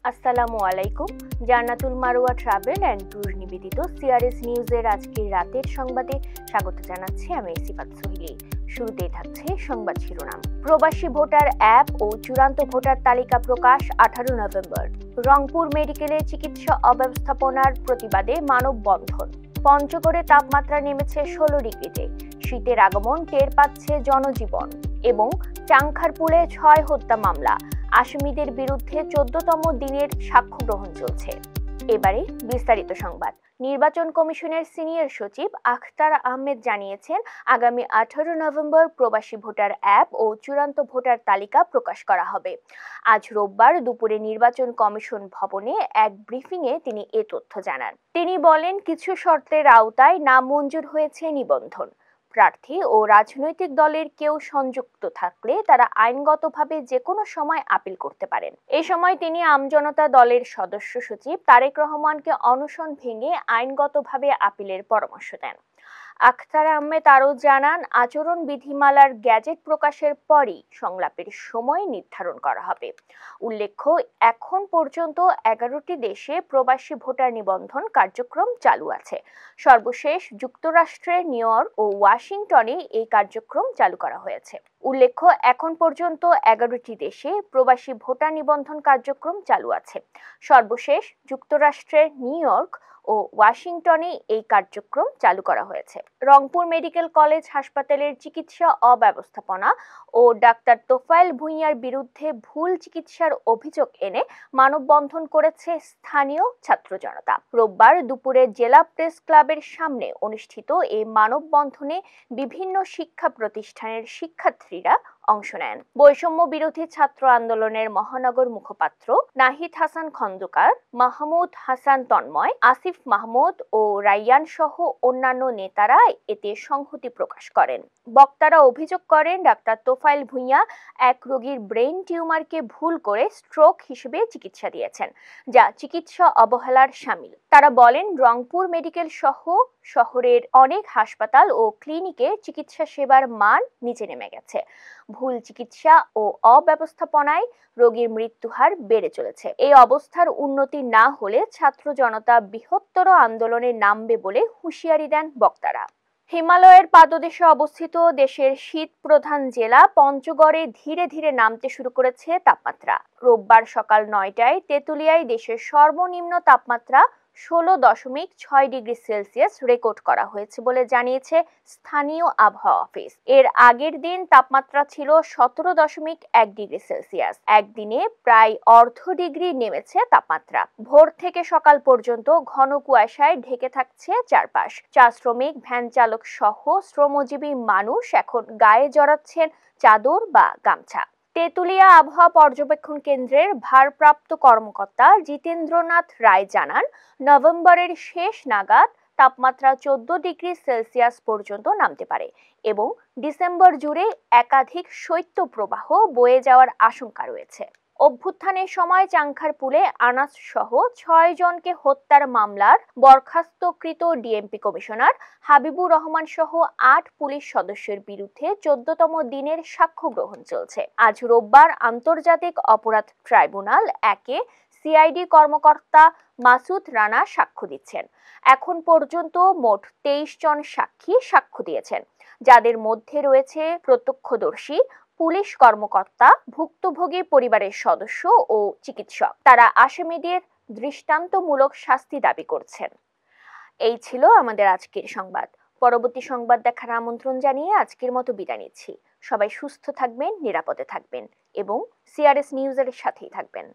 আসসালামু আলাইকুম। জান্নাতুল Marwa travel and tour নিবেদিত সিআরএস নিউজের আজকের রাতের সংবাদে স্বাগত জানাচ্ছি আমি সিফাত সোহিলি। শুরুতেই থাকছে সংবাদ শিরোনাম। প্রবাসী ভোটার অ্যাপ ও চূড়ান্ত ভোটার তালিকা প্রকাশ 18 নভেম্বর। রংপুর মেডিকেলে চিকিৎসা অব্যবস্থাপনার প্রতিবাদে মানববন্ধন। পঞ্চগড়ে তাপমাত্রা নেমেছে 16 ডিগ্রিতে। শীতের আগমন টের পাচ্ছে জনজীবন। এবং চাংখারপুলে 6 হত্যা মামলা, আসামিদের বিরুদ্ধে 14তম দিনের সাক্ষ্য গ্রহণ চলছে। এবারে বিস্তারিত সংবাদ। নির্বাচন কমিশনের সিনিয়র সচিব আখতার আহমেদ জানিয়েছেন, আগামী 18 নভেম্বর প্রবাসী ভোটার অ্যাপ ও চূড়ান্ত ভোটার তালিকা প্রকাশ করা হবে। আজ রোববার দুপুরে নির্বাচন কমিশন ভবনে এক ব্রিফিংয়ে তিনি এ তথ্য জানান। তিনি বলেন, কিছু শর্তের আওতায় নাম মঞ্জুর হয়েছে নিবন্ধন। প্রার্থী ও রাজনৈতিক দলের কেউ সংযুক্ত থাকলে তারা আইনগতভাবে যে কোনো সময় আপিল করতে পারেন। এ সময় তিনি আমজনতা দলের সদস্য সচিব তারেক রহমানকে অনশন ভেঙে আইনগতভাবে আপিলের পরামর্শ দেন। আখতার আহমেদ আরও জানান, আচরণ বিধিমালার গ্যাজেট প্রকাশের পরই সংলাপের সময় নির্ধারণ করা হবে। উল্লেখ্য, এখন পর্যন্ত 11টি দেশে প্রবাসী ভোটার নিবন্ধন কার্যক্রম চালু আছে। সর্বশেষ যুক্তরাষ্ট্রের নিউ ইয়র্ক ও ওয়াশিংটনে এই কার্যক্রম চালু করা হয়েছে। উল্লেখ্য, এখন পর্যন্ত 11টি দেশে প্রবাসী ভোটার নিবন্ধন কার্যক্রম চালু আছে। সর্বশেষ যুক্তরাষ্ট্রের নিউ ইয়র্ক ও ওয়াশিংটনে এই কার্যক্রম চালু করা হয়েছে। রংপুর মেডিকেল কলেজ হাসপাতালের চিকিৎসা অব্যবস্থাপনা ও ডাক্তার তোফায়েল ভূঁইয়ার বিরুদ্ধে ভুল চিকিৎসার অভিযোগ এনে মানববন্ধন করেছে স্থানীয় ছাত্র জনতা। রোববার দুপুরে জেলা প্রেস ক্লাবের সামনে অনুষ্ঠিত এই মানববন্ধনে বিভিন্ন শিক্ষা প্রতিষ্ঠানের শিক্ষার্থীরা অংশ নেন। বৈষম্য বিরোধী ছাত্র আন্দোলনের মহানগর মুখপাত্র নাহিদ হাসান খন্দকার, মাহমুদ হাসান তন্ময়, আসিফ মাহমুদ ও রাইয়ান সহ অন্যান্য নেতারা এতে সংহতি প্রকাশ করেন। বক্তারা অভিযোগ করেন, ডাক্তার তোফায়েল ভূঁইয়া এক রোগীর ব্রেইন টিউমারকে ভুল করে স্ট্রোক হিসেবে চিকিৎসা দিয়েছেন, যা চিকিৎসা অবহেলার শামিল। তারা বলেন, রংপুর মেডিকেল সহ শহরের অনেক হাসপাতাল ও ক্লিনিকে চিকিৎসা সেবার মান নিচে নেমে গেছে। ভুল চিকিৎসা ও অব্যবস্থাপনায় রোগীর মৃত্যুহার বেড়ে চলেছে। এই অবস্থার উন্নতি না হলে ছাত্র জনতা বৃহত্তর আন্দোলনে নামবে বলে হুঁশিয়ারি দেন বক্তারা। হিমালয়ের পাদদেশে অবস্থিত দেশের শীত প্রধান জেলা পঞ্চগড়ে ধীরে ধীরে নামতে শুরু করেছে তাপমাত্রা। রোববার সকাল 9টায় তেঁতুলিয়ায় দেশের সর্বনিম্ন তাপমাত্রা 16.6 ডিগ্রি সেলসিয়াস রেকর্ড করা হয়েছে বলে জানিয়েছে স্থানীয় আবহাওয়া অফিস। এর আগের দিন তাপমাত্রা ছিল 17.1 ডিগ্রি সেলসিয়াস। একদিনে প্রায় অর্ধ ডিগ্রি নেমেছে তাপমাত্রা। ভোর থেকে সকাল পর্যন্ত ঘন কুয়াশায় ঢেকে থাকছে চারপাশ। চা শ্রমিক, ভ্যান চালক সহ শ্রমজীবী মানুষ এখন গায়ে জড়াচ্ছেন চাদর বা গামছা। তেঁতুলিয়া আবহাওয়া পর্যবেক্ষণ কেন্দ্রের ভারপ্রাপ্ত কর্মকর্তা জিতেন্দ্রনাথ রায় জানান, নভেম্বরের শেষ নাগাদ তাপমাত্রা 14 ডিগ্রি সেলসিয়াস পর্যন্ত নামতে পারে এবং ডিসেম্বর জুড়ে একাধিক শৈত্যপ্রবাহ বয়ে যাওয়ার আশঙ্কা রয়েছে। অভ্যুত্থানের সময় চাংখারপুলে আনাস সহ 6 জনকে হত্যার মামলার বরখাস্তকৃত ডিএমপি কমিশনার হাবিবুর রহমান সহ 8 পুলিশ সদস্যের বিরুদ্ধে 14তম দিনের সাক্ষ্য গ্রহণ চলছে। আজ রোববার আন্তর্জাতিক অপরাধ ট্রাইব্যুনাল একে সিআইডি কর্মকর্তা মাসুদ রানা সাক্ষ্য দিচ্ছেন। এখন পর্যন্ত মোট 23 জন সাক্ষী সাক্ষ্য দিয়েছেন, যাদের মধ্যে রয়েছে প্রত্যক্ষদর্শী, পুলিশ কর্মকর্তা, ভুক্তভোগী পরিবারের সদস্য ও চিকিৎসক। তারা আসামিদের দৃষ্টান্তমূলক শাস্তি দাবি করছেন। এই ছিল আমাদের আজকের সংবাদ। পরবর্তী সংবাদ দেখার আমন্ত্রণ জানিয়ে আজকের মতো বিদায় নিচ্ছি। সবাই সুস্থ থাকবেন, নিরাপদে থাকবেন এবং সিআরএস নিউজের সাথেই থাকবেন।